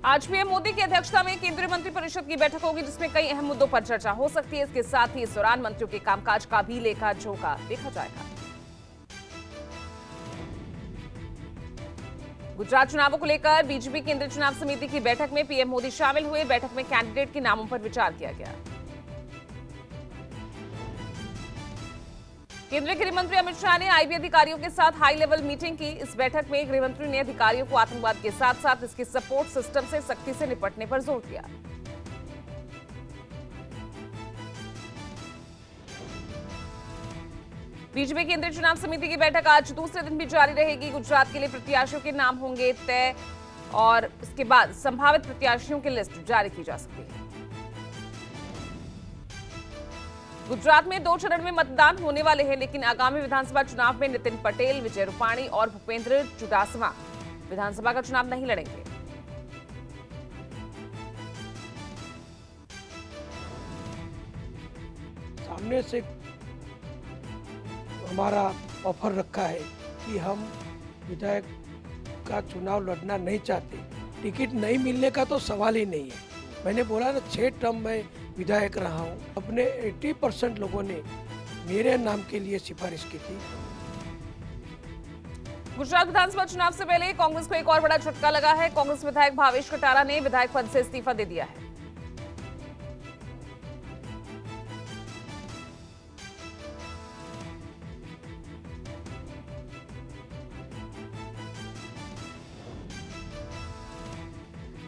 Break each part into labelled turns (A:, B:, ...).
A: आज पीएम मोदी की अध्यक्षता में केंद्रीय मंत्रिपरिषद की बैठक होगी, जिसमें कई अहम मुद्दों पर चर्चा हो सकती है। इसके साथ ही इस दौरान मंत्रियों के कामकाज का भी लेखा जोखा देखा जाएगा। गुजरात चुनावों को लेकर बीजेपी केंद्रीय चुनाव समिति की बैठक में पीएम मोदी शामिल हुए। बैठक में कैंडिडेट के नामों पर विचार किया गया। केंद्रीय गृह मंत्री अमित शाह ने आईबी अधिकारियों के साथ हाई लेवल मीटिंग की। इस बैठक में गृह मंत्री ने अधिकारियों को आतंकवाद के साथ साथ इसके सपोर्ट सिस्टम से सख्ती से निपटने पर जोर दिया। बीजेपी केंद्रीय चुनाव समिति की बैठक आज दूसरे दिन भी जारी रहेगी। गुजरात के लिए प्रत्याशियों के नाम होंगे तय और इसके बाद संभावित प्रत्याशियों की लिस्ट जारी की जा सकती है। गुजरात में 2 चरण में मतदान होने वाले हैं, लेकिन आगामी विधानसभा चुनाव में नितिन पटेल, विजय रूपाणी और भूपेंद्र चुडासमा विधानसभा का चुनाव नहीं लड़ेंगे।
B: सामने से हमारा ऑफर रखा है कि हम विधायक का चुनाव लड़ना नहीं चाहते। टिकट नहीं मिलने का तो सवाल ही नहीं है। मैंने बोला ना 6 टर्म में विधायक रहा हूँ। अपने 80% लोगों ने मेरे नाम के लिए सिफारिश की थी।
A: गुजरात विधानसभा चुनाव से पहले कांग्रेस को एक और बड़ा झटका लगा है। कांग्रेस विधायक भावेश कटारा ने विधायक पद से इस्तीफा दे दिया है।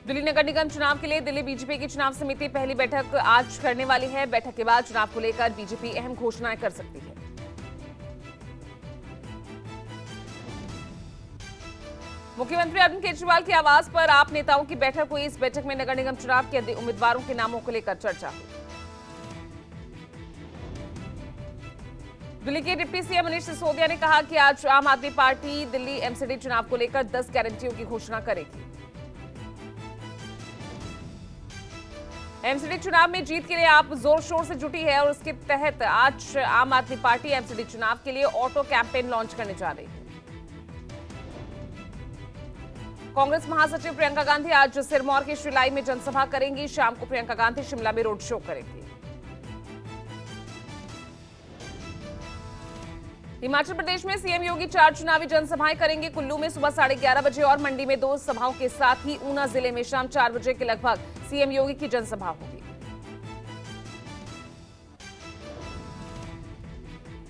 A: दिल्ली नगर निगम चुनाव के लिए दिल्ली बीजेपी की चुनाव समिति पहली बैठक आज करने वाली है। बैठक के बाद चुनाव को लेकर बीजेपी अहम घोषणाएं कर सकती है। मुख्यमंत्री अरविंद केजरीवाल के आवास पर आप नेताओं की बैठक हुई। इस बैठक में नगर निगम चुनाव के उम्मीदवारों के नामों को लेकर चर्चा हुई। दिल्ली के डिप्टी सीएम मनीष सिसोदिया ने कहा कि आज आम आदमी पार्टी दिल्ली एमसीडी चुनाव को लेकर 10 गारंटियों की घोषणा करेगी। एमसीडी चुनाव में जीत के लिए आप जोर शोर से जुटी है और उसके तहत आज आम आदमी पार्टी एमसीडी चुनाव के लिए ऑटो कैंपेन लॉन्च करने जा रही है। कांग्रेस महासचिव प्रियंका गांधी आज सिरमौर के श्रीलाई में जनसभा करेंगी। शाम को प्रियंका गांधी शिमला में रोड शो करेंगी। हिमाचल प्रदेश में सीएम योगी 4 चुनावी जनसभाएं करेंगे। कुल्लू में सुबह 11:30 बजे और मंडी में 2 सभाओं के साथ ही ऊना जिले में शाम 4 बजे के लगभग सीएम योगी की जनसभा होगी।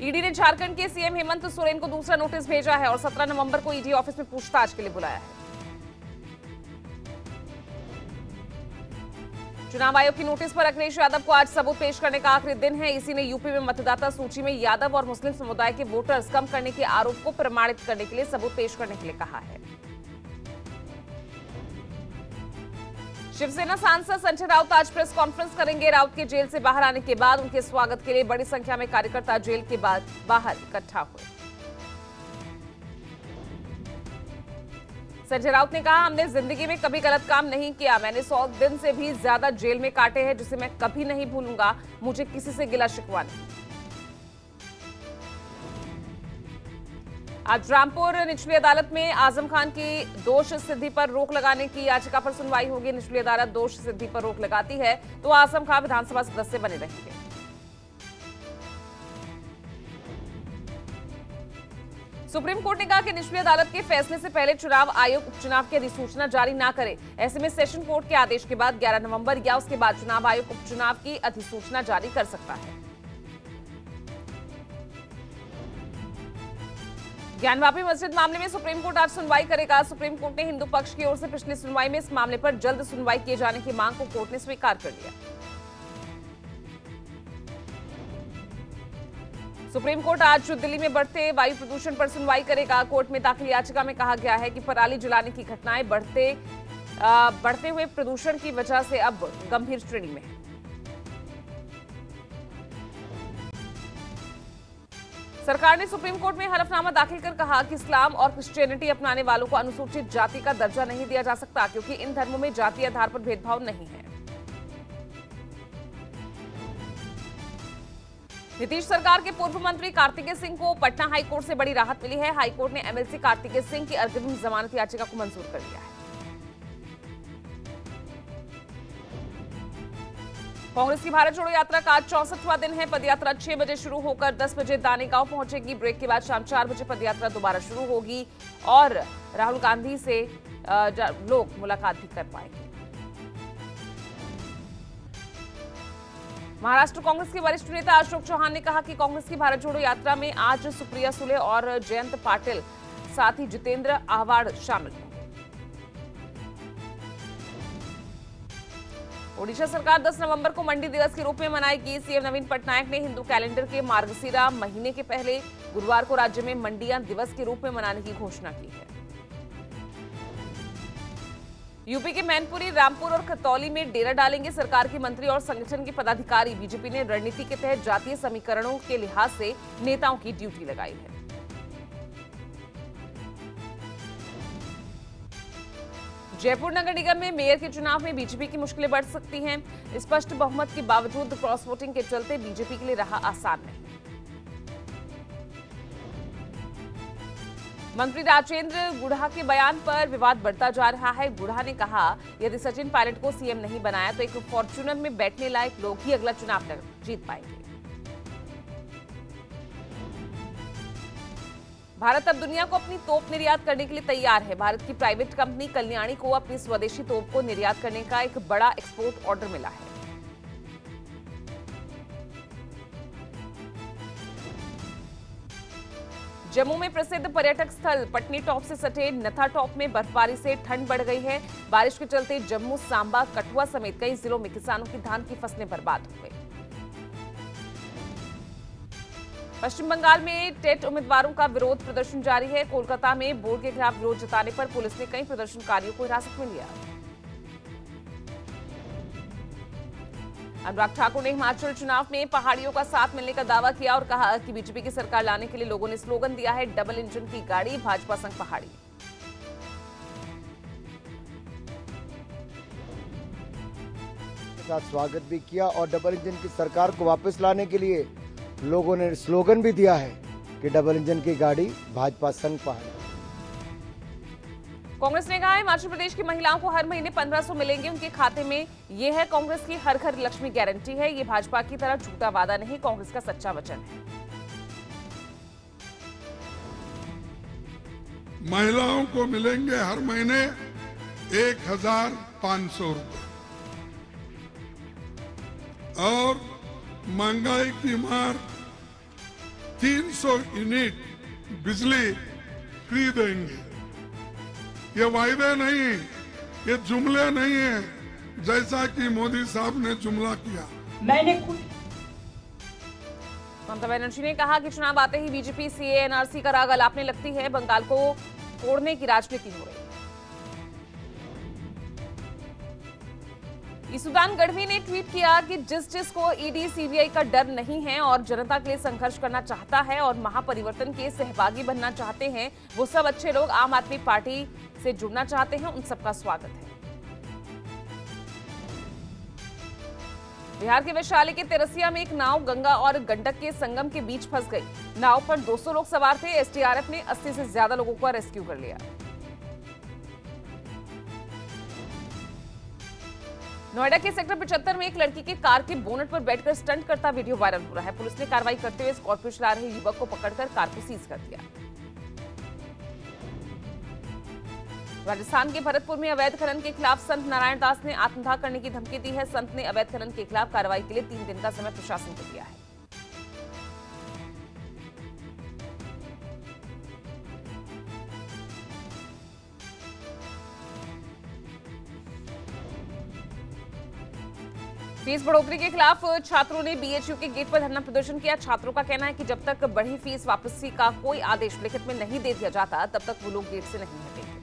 A: ईडी ने झारखंड के सीएम हेमंत सोरेन को दूसरा नोटिस भेजा है और 17 नवंबर को ईडी ऑफिस में पूछताछ के लिए बुलाया है। चुनाव आयोग की नोटिस पर अखिलेश यादव को आज सबूत पेश करने का आखिरी दिन है। इसी ने यूपी में मतदाता सूची में यादव और मुस्लिम समुदाय के वोटर्स कम करने के आरोप को प्रमाणित करने के लिए सबूत पेश करने के लिए कहा है। शिवसेना सांसद संजय राउत आज प्रेस कॉन्फ्रेंस करेंगे। राउत के जेल से बाहर आने के बाद उनके स्वागत के लिए बड़ी संख्या में कार्यकर्ता जेल के बाद बाहर इकट्ठा हुए। संजय राउत ने कहा, हमने जिंदगी में कभी गलत काम नहीं किया। मैंने 100 दिन से भी ज्यादा जेल में काटे हैं, जिसे मैं कभी नहीं भूलूंगा। मुझे किसी से गिला शिकवा नहीं। आज रामपुर निचली अदालत में आजम खान की दोष सिद्धि पर रोक लगाने की याचिका पर सुनवाई होगी। निचली अदालत दोष सिद्धि पर रोक लगाती है तो आजम खान विधानसभा सदस्य बने रहेंगे। सुप्रीम कोर्ट ने कहा कि निचली अदालत के फैसले से पहले चुनाव आयोग उपचुनाव की अधिसूचना जारी न करे। ऐसे में सेशन कोर्ट के आदेश के बाद 11 नवंबर या उसके बाद चुनाव आयोग उपचुनाव की अधिसूचना जारी कर सकता है। ज्ञानवापी मस्जिद मामले में सुप्रीम कोर्ट आज सुनवाई करेगा। सुप्रीम कोर्ट ने हिंदू पक्ष की ओर से पिछली सुनवाई में इस मामले पर जल्द सुनवाई किए जाने की मांग को कोर्ट ने स्वीकार कर लिया। सुप्रीम कोर्ट आज दिल्ली में बढ़ते वायु प्रदूषण पर सुनवाई करेगा। कोर्ट में दाखिल याचिका में कहा गया है कि पराली जलाने की घटनाएं बढ़ते हुए प्रदूषण की वजह से अब गंभीर श्रेणी में है। सरकार ने सुप्रीम कोर्ट में हलफनामा दाखिल कर कहा कि इस्लाम और क्रिश्चियनिटी अपनाने वालों को अनुसूचित जाति का दर्जा नहीं दिया जा सकता, क्योंकि इन धर्मों में जाति आधार पर भेदभाव नहीं है। नीतीश सरकार के पूर्व मंत्री कार्तिकेय सिंह को पटना हाईकोर्ट से बड़ी राहत मिली है। हाईकोर्ट ने एमएलसी कार्तिकेय सिंह की अग्रिम जमानत याचिका को मंजूर कर लिया है। कांग्रेस की भारत जोड़ो यात्रा का आज 64वां दिन है। पदयात्रा 6 बजे शुरू होकर 10 बजे दाने गांव पहुंचेगी। ब्रेक के बाद शाम 4 बजे पदयात्रा दोबारा शुरू होगी और राहुल गांधी से लोग मुलाकात भी कर पाएंगे। महाराष्ट्र कांग्रेस के वरिष्ठ नेता अशोक चौहान ने कहा कि कांग्रेस की भारत जोड़ो यात्रा में आज सुप्रिया सुले और जयंत पाटिल, साथ ही जितेंद्र आव्हाड शामिल होंगे। ओडिशा सरकार 10 नवंबर को मंडी दिवस के रूप में मनाएगी। सीएम नवीन पटनायक ने हिंदू कैलेंडर के मार्गशीरा महीने के पहले गुरुवार को राज्य में मंडियां दिवस के रूप में मनाने की घोषणा की है। यूपी के मैनपुरी, रामपुर और खतौली में डेरा डालेंगे सरकार के मंत्री और संगठन के पदाधिकारी। बीजेपी ने रणनीति के तहत जातीय समीकरणों के लिहाज से नेताओं की ड्यूटी लगाई है। जयपुर नगर निगम में मेयर के चुनाव में बीजेपी की मुश्किलें बढ़ सकती हैं। स्पष्ट बहुमत के बावजूद क्रॉस वोटिंग के चलते बीजेपी के लिए रहा आसान नहीं। मंत्री राजेंद्र गुढ़ा के बयान पर विवाद बढ़ता जा रहा है। गुढ़ा ने कहा, यदि सचिन पायलट को सीएम नहीं बनाया तो एक फॉर्च्यूनर में बैठने लायक लोग ही अगला चुनाव जीत पाएंगे। भारत अब दुनिया को अपनी तोप निर्यात करने के लिए तैयार है। भारत की प्राइवेट कंपनी कल्याणी को अपनी स्वदेशी तोप को निर्यात करने का एक बड़ा एक्सपोर्ट ऑर्डर मिला है। जम्मू में प्रसिद्ध पर्यटक स्थल पटनी टॉप से सटे नथा टॉप में बर्फबारी से ठंड बढ़ गई है। बारिश के चलते जम्मू, सांबा, कठुआ समेत कई जिलों में किसानों की धान की फसलें बर्बाद हो गई। पश्चिम बंगाल में टेट उम्मीदवारों का विरोध प्रदर्शन जारी है। कोलकाता में बोर्ड के खिलाफ विरोध जताने पर पुलिस ने कई प्रदर्शनकारियों को हिरासत में लिया। अनुराग ठाकुर ने हिमाचल चुनाव में पहाड़ियों का साथ मिलने का दावा किया और कहा कि बीजेपी की सरकार लाने के लिए लोगों ने स्लोगन दिया है, डबल इंजन की गाड़ी, भाजपा संग पहाड़ी।
C: साथ स्वागत भी किया और डबल इंजन की सरकार को वापस लाने के लिए लोगों ने स्लोगन भी दिया है कि डबल इंजन की गाड़ी, भाजपा संग पहाड़ी।
A: कांग्रेस ने कहा है, हिमाचल प्रदेश की महिलाओं को हर महीने 1500 मिलेंगे उनके खाते में। यह है कांग्रेस की हर घर लक्ष्मी गारंटी है। ये भाजपा की तरह झूठा वादा नहीं, कांग्रेस का सच्चा वचन है।
D: महिलाओं को मिलेंगे हर महीने 1500 रुपए और महंगाई की मार 300 यूनिट बिजली फ्री देंगे। ये वायदे नहीं, ये जुमले नहीं है जैसा कि मोदी साहब ने जुमला किया।
A: ममता बनर्जी ने कहा कि चुनाव आते ही बीजेपी सीए एनआरसी का राग अलापने लगती है, बंगाल को तोड़ने की राजनीति हो रही है। ईसुदान गढ़वी ने ट्वीट किया कि जिसको ईडी सीबीआई का डर नहीं है और जनता के लिए संघर्ष करना चाहता है और महापरिवर्तन के सहभागी बनना चाहते हैं, वो सब अच्छे लोग आम आदमी पार्टी से जुड़ना चाहते हैं, उन सबका स्वागत है। बिहार के वैशाली के तेरसिया में एक नाव गंगा और गंडक के संगम के बीच फंस गई। नाव पर 200 लोग सवार थे। एसडीआरएफ ने 80 से ज्यादा लोगों को रेस्क्यू कर लिया। नोएडा के सेक्टर 75 में एक लड़की के कार के बोनट पर बैठकर स्टंट करता वीडियो वायरल हो रहा है। पुलिस ने कार्रवाई करते हुए स्कॉर्पियो चला रहे युवक को पकड़कर कार को सीज कर दिया। राजस्थान के भरतपुर में अवैध खनन के खिलाफ संत नारायण दास ने आत्मदाह करने की धमकी दी है। संत ने अवैध खनन के खिलाफ कार्रवाई के लिए 3 दिन का समय प्रशासन को दिया है। फीस बढ़ोतरी के खिलाफ छात्रों ने बीएचयू के गेट पर धरना प्रदर्शन किया। छात्रों का कहना है कि जब तक बढ़ी फीस वापसी का कोई आदेश लिखित में नहीं दे दिया जाता, तब तक वो लोग गेट से नहीं हटेंगे।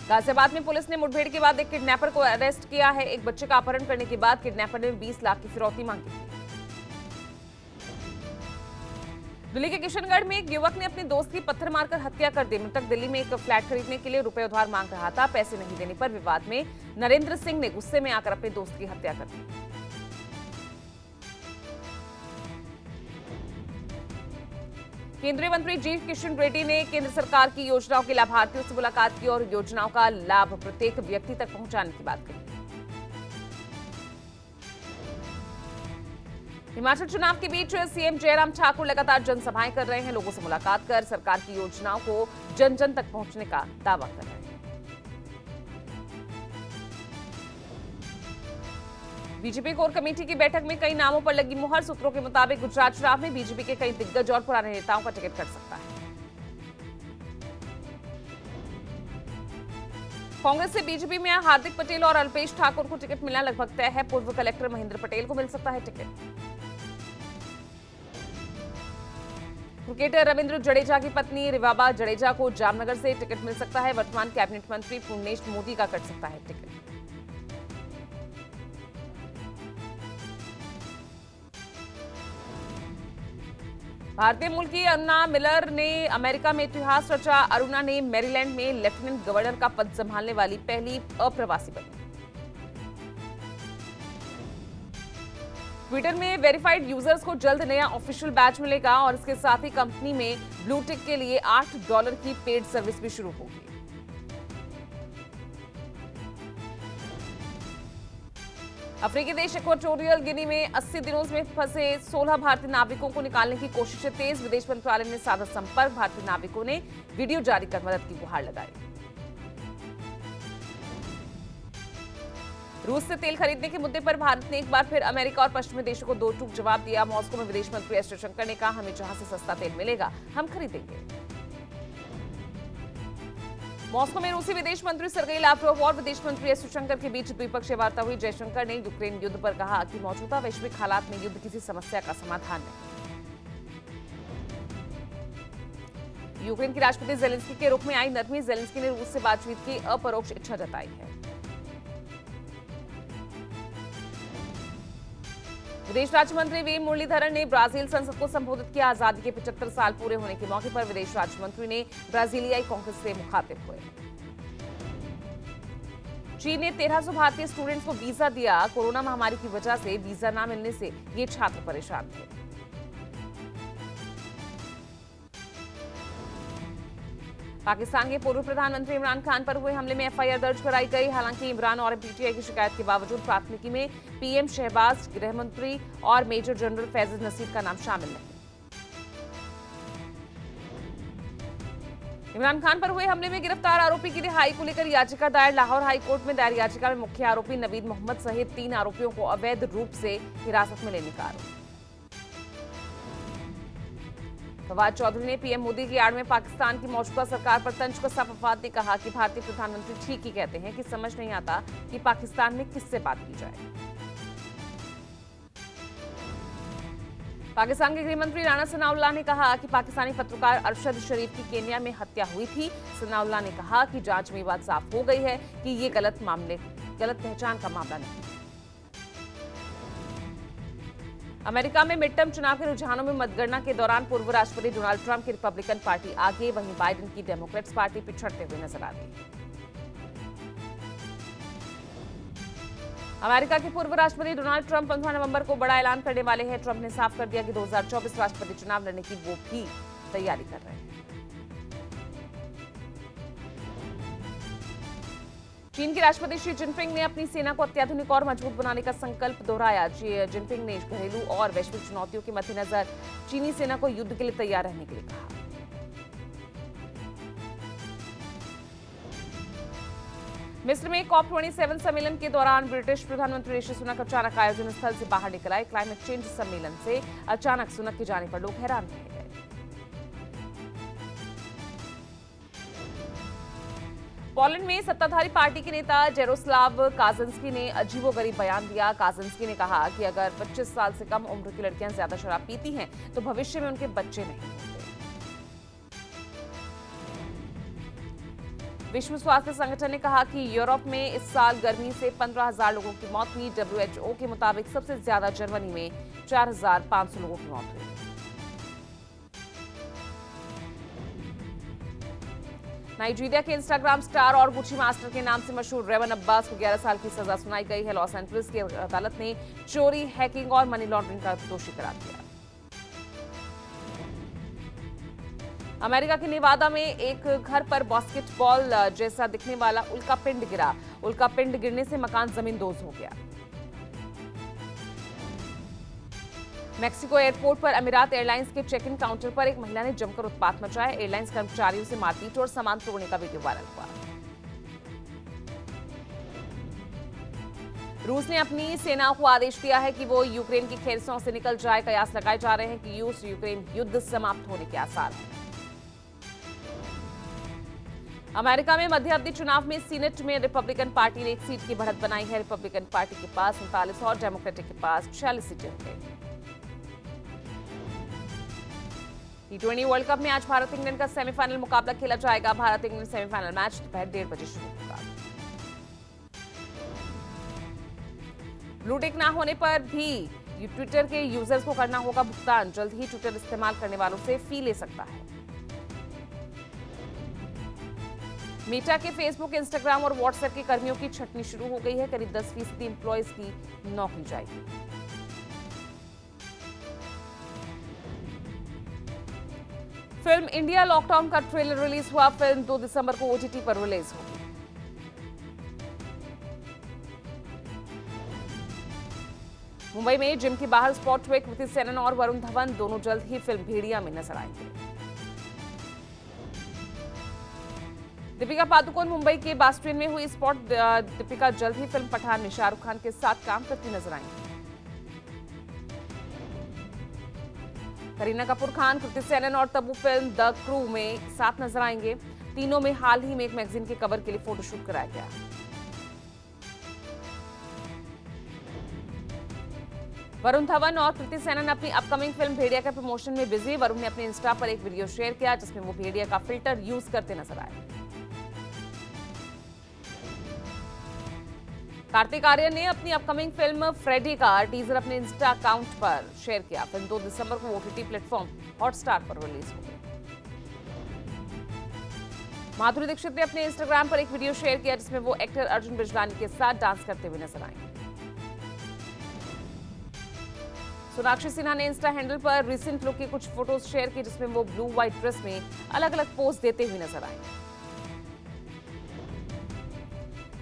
A: गाजियाबाद में पुलिस ने मुठभेड़ के बाद एक किडनैपर को अरेस्ट किया है। एक बच्चे का अपहरण करने के बाद किडनैपर ने 20 लाख की फिरौती मांगी थी। दिल्ली के किशनगढ़ में एक युवक ने अपने दोस्त की पत्थर मारकर हत्या कर दी। मृतक दिल्ली में एक फ्लैट खरीदने के लिए रुपए उधार मांग रहा था। पैसे नहीं देने पर विवाद में नरेंद्र सिंह ने गुस्से में आकर अपने दोस्त की हत्या कर दी। केंद्रीय मंत्री जी किशन रेड्डी ने केंद्र सरकार की योजनाओं के लाभार्थियों से मुलाकात की और योजनाओं का लाभ प्रत्येक व्यक्ति तक पहुंचाने की बात कही। हिमाचल चुनाव के बीच सीएम जयराम ठाकुर लगातार जनसभाएं कर रहे हैं। लोगों से मुलाकात कर सरकार की योजनाओं को जन जन तक पहुंचने का दावा कर रहे हैं। बीजेपी कोर कमेटी की बैठक में कई नामों पर लगी मुहर। सूत्रों के मुताबिक गुजरात चुनाव में बीजेपी के कई दिग्गज और पुराने नेताओं का टिकट कट सकता है। कांग्रेस से बीजेपी में हार्दिक पटेल और अल्पेश ठाकुर को टिकट मिलना लगभग तय है। पूर्व कलेक्टर महेंद्र पटेल को मिल सकता है टिकट। क्रिकेटर रविंद्र जडेजा की पत्नी रिवाबा जडेजा को जामनगर से टिकट मिल सकता है। वर्तमान कैबिनेट मंत्री पूर्णेश मोदी का कट सकता है टिकट। भारतीय मूल की अरुणा मिलर ने अमेरिका में इतिहास रचा। अरुणा ने मैरीलैंड में लेफ्टिनेंट गवर्नर का पद संभालने वाली पहली अप्रवासी बनी। ट्विटर में वेरीफाइड यूजर्स को जल्द नया ऑफिशियल बैच मिलेगा और इसके साथ ही कंपनी में ब्लू टिक के लिए $8 की पेड सर्विस भी शुरू होगी। अफ्रीकी देश इक्वाटोरियल गिनी में 80 दिनों में फंसे 16 भारतीय नाविकों को निकालने की कोशिशें तेज। विदेश मंत्रालय ने साधा संपर्क। भारतीय नाविकों ने वीडियो जारी कर मदद की गुहार लगाई। रूस से तेल खरीदने के मुद्दे पर भारत ने एक बार फिर अमेरिका और पश्चिमी देशों को दो टूक जवाब दिया। मॉस्को में विदेश मंत्री एस जयशंकर ने कहा, हमें जहां से सस्ता तेल मिलेगा हम खरीदेंगे। मॉस्को में रूसी विदेश मंत्री सर्गेई लावरोव और विदेश मंत्री एस जयशंकर के बीच द्विपक्षीय वार्ता हुई। जयशंकर ने यूक्रेन युद्ध पर कहा कि मौजूदा वैश्विक हालात में युद्ध किसी समस्या का समाधान नहीं। यूक्रेन की राष्ट्रपति जेलेंस्की के रुख में आई नरमी। जेलेंस्की ने रूस से बातचीत की अपरोक्ष इच्छा जताई है। विदेश राज्य मंत्री वी मुरलीधरन ने ब्राजील संसद को संबोधित किया। आजादी के 75 साल पूरे होने के मौके पर विदेश राज्य मंत्री ने ब्राजीलियाई कांग्रेस से मुखातिब हुए। चीन ने 1300 भारतीय स्टूडेंट्स को वीजा दिया। कोरोना महामारी की वजह से वीजा न मिलने से ये छात्र परेशान थे। पाकिस्तान के पूर्व प्रधानमंत्री इमरान खान पर हुए हमले में एफआईआर दर्ज कराई गई। हालांकि इमरान और पीटीआई की शिकायत के बावजूद प्राथमिकी में पीएम शहबाज, गृह मंत्री और मेजर जनरल फैजल नसीर का नाम शामिल नहीं। इमरान खान पर हुए हमले में गिरफ्तार आरोपी की रिहाई को लेकर याचिका दायर। लाहौर हाई कोर्ट में दायर याचिका में मुख्य आरोपी नवीद मोहम्मद सहित 3 आरोपियों को अवैध रूप से हिरासत में लेने का आरोप। फवाद चौधरी ने पीएम मोदी की आड़ में पाकिस्तान की मौजूदा सरकार पर तंज कसा। फवाद ने कहा कि भारतीय प्रधानमंत्री ठीक ही कहते हैं कि समझ नहीं आता कि पाकिस्तान में किससे बात की जाए। पाकिस्तान के गृह मंत्री राणा सनाउल्लाह ने कहा कि पाकिस्तानी पत्रकार अरशद शरीफ की केन्या में हत्या हुई थी। सनाउल्लाह ने कहा कि जांच में ये बात साफ हो गई है कि ये गलत पहचान का मामला नहीं। अमेरिका में मिड टर्म चुनाव के रुझानों में मतगणना के दौरान पूर्व राष्ट्रपति डोनाल्ड ट्रंप की रिपब्लिकन पार्टी आगे, वहीं बाइडेन की डेमोक्रेट्स पार्टी पिछड़ते हुए नजर आ रही। अमेरिका के पूर्व राष्ट्रपति डोनाल्ड ट्रंप 15 नवंबर को बड़ा ऐलान करने वाले हैं। ट्रंप ने साफ कर दिया कि 2024 राष्ट्रपति चुनाव लड़ने की वो भी तैयारी कर रहे हैं। चीन के राष्ट्रपति शी जिनपिंग ने अपनी सेना को अत्याधुनिक और मजबूत बनाने का संकल्प दोहराया। जिनपिंग ने घरेलू और वैश्विक चुनौतियों के मद्देनजर चीनी सेना को युद्ध के लिए तैयार रहने के लिए कहा। मिस्र में COP27 सम्मेलन के दौरान ब्रिटिश प्रधानमंत्री ऋषि सुनक अचानक आयोजन स्थल से बाहर निकल आए। क्लाइमेट चेंज सम्मेलन से अचानक सुनक के जाने पर लोग हैरान रह गए। पोलैंड में सत्ताधारी पार्टी के नेता जेरोस्लाव काजिंस्की ने अजीबोगरीब बयान दिया। काजिंस्की ने कहा कि अगर 25 साल से कम उम्र की लड़कियां ज्यादा शराब पीती हैं तो भविष्य में उनके बच्चे नहीं होंगे। विश्व स्वास्थ्य संगठन ने कहा कि यूरोप में इस साल गर्मी से 15,000 लोगों की मौत हुई। WHO के मुताबिक सबसे ज्यादा जर्मनी में 4,500 लोगों की मौत हुई। नाइजीरिया के इंस्टाग्राम स्टार और गुची मास्टर के नाम से मशहूर रेवन अब्बास को 11 साल की सजा सुनाई गई है। लॉस एंजलिस की अदालत ने चोरी, हैकिंग और मनी लॉन्ड्रिंग का दोषी करार दिया। अमेरिका के नेवादा में एक घर पर बास्केटबॉल जैसा दिखने वाला उल्कापिंड गिरा। उल्कापिंड गिरने से मकान जमींदोज हो गया। मेक्सिको एयरपोर्ट पर अमीरात एयरलाइंस के चेक इन काउंटर पर एक महिला ने जमकर उत्पात मचाया। एयरलाइंस कर्मचारियों से मारपीट और सामान तोड़ने का वीडियो वायरल हुआ। रूस ने अपनी सेना को आदेश दिया है कि वो यूक्रेन की खेरसों से निकल जाए। कयास लगाए जा रहे हैं कि रूस यूक्रेन युद्ध समाप्त होने के आसार हैं। अमेरिका में मध्यावधि चुनाव में सीनेट में रिपब्लिकन पार्टी ने एक सीट की बढ़त बनाई है। रिपब्लिकन पार्टी के पास 39 और डेमोक्रेटिक के पास 46 सीटें होंगी। T20 वर्ल्ड कप में आज भारत इंग्लैंड का सेमीफाइनल मुकाबला खेला जाएगा। भारत इंग्लैंड सेमीफाइनल मैच दोपहर 1:30 बजे शुरू होगा। ब्लू टिक ना होने पर भी ट्विटर के यूजर्स को करना होगा भुगतान। जल्द ही ट्विटर इस्तेमाल करने वालों से फी ले सकता है। मेटा के फेसबुक, इंस्टाग्राम और व्हाट्सएप के कर्मियों की छटनी शुरू हो गई है। करीब 10% एम्प्लॉयज की नौकरी जाएगी। फिल्म इंडिया लॉकडाउन का ट्रेलर रिलीज हुआ। फिल्म 2 दिसंबर को OTT पर रिलीज होगी। मुंबई में जिम के बाहर स्पॉट हुए कृति सेनन और वरुण धवन दोनों जल्द ही फिल्म भेड़िया में नजर आएंगे। दीपिका पादुकोण मुंबई के बास्टियन में हुई स्पॉट। दीपिका जल्द ही फिल्म पठान में शाहरुख खान के साथ काम करती नजर आएंगी। करीना कपूर खान, कृति सेनन और तब्बू फिल्म द क्रू में साथ नजर आएंगे। तीनों में हाल ही में एक मैगजीन के कवर के लिए फोटोशूट कराया गया। वरुण धवन और कृति सेनन अपनी अपकमिंग फिल्म भेड़िया के प्रमोशन में बिजी। वरुण ने अपने इंस्टा पर एक वीडियो शेयर किया जिसमें वो भेड़िया का फिल्टर यूज करते नजर आए। कार्तिक आर्यन ने अपनी अपकमिंग फिल्म फ्रेडी का टीजर अपने इंस्टा अकाउंट पर शेयर किया। फिल्म 2 दिसंबर को OTT प्लेटफॉर्म हॉटस्टार पर रिलीज होगी। माधुरी दीक्षित ने अपने इंस्टाग्राम पर एक वीडियो शेयर किया जिसमें वो एक्टर अर्जुन बिजलानी के साथ डांस करते हुए नजर आए। सोनाक्षी सिन्हा ने इंस्टा हैंडल पर रिसेंट लुक की कुछ फोटोज शेयर की जिसमें वो ब्लू व्हाइट ड्रेस में अलग अलग पोज देते हुए नजर आए।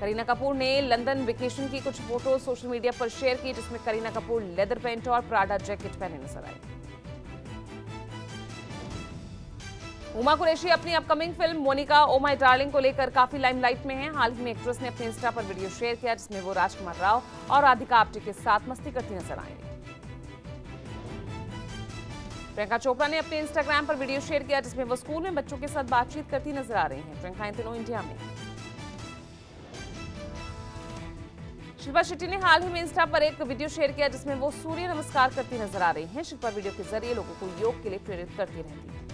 A: करीना कपूर ने लंदन वेकेशन की कुछ फोटो सोशल मीडिया पर शेयर की जिसमें करीना कपूर लेदर पैंट और प्राडा जैकेट पहने नजर आई। उमा कुरैशी अपनी अपकमिंग फिल्म मोनिका ओ माय डार्लिंग को लेकर काफी लाइमलाइट में हैं। हाल ही में एक्ट्रेस ने अपने इंस्टा पर वीडियो शेयर किया जिसमें वो राजकुमार राव और राधिका आप्टे के साथ मस्ती करती नजर आई। प्रियंका चोपड़ा ने अपने इंस्टाग्राम पर वीडियो शेयर किया जिसमें वो स्कूल में बच्चों के साथ बातचीत करती नजर आ रही हैं। प्रियंका इन दिनों इंडिया में। शिल्पा शेट्टी ने हाल ही में इंस्टा पर एक वीडियो शेयर किया जिसमें वो सूर्य नमस्कार करती नजर आ रही हैं। शिल्पा वीडियो के जरिए लोगों को योग के लिए प्रेरित करती रहती है।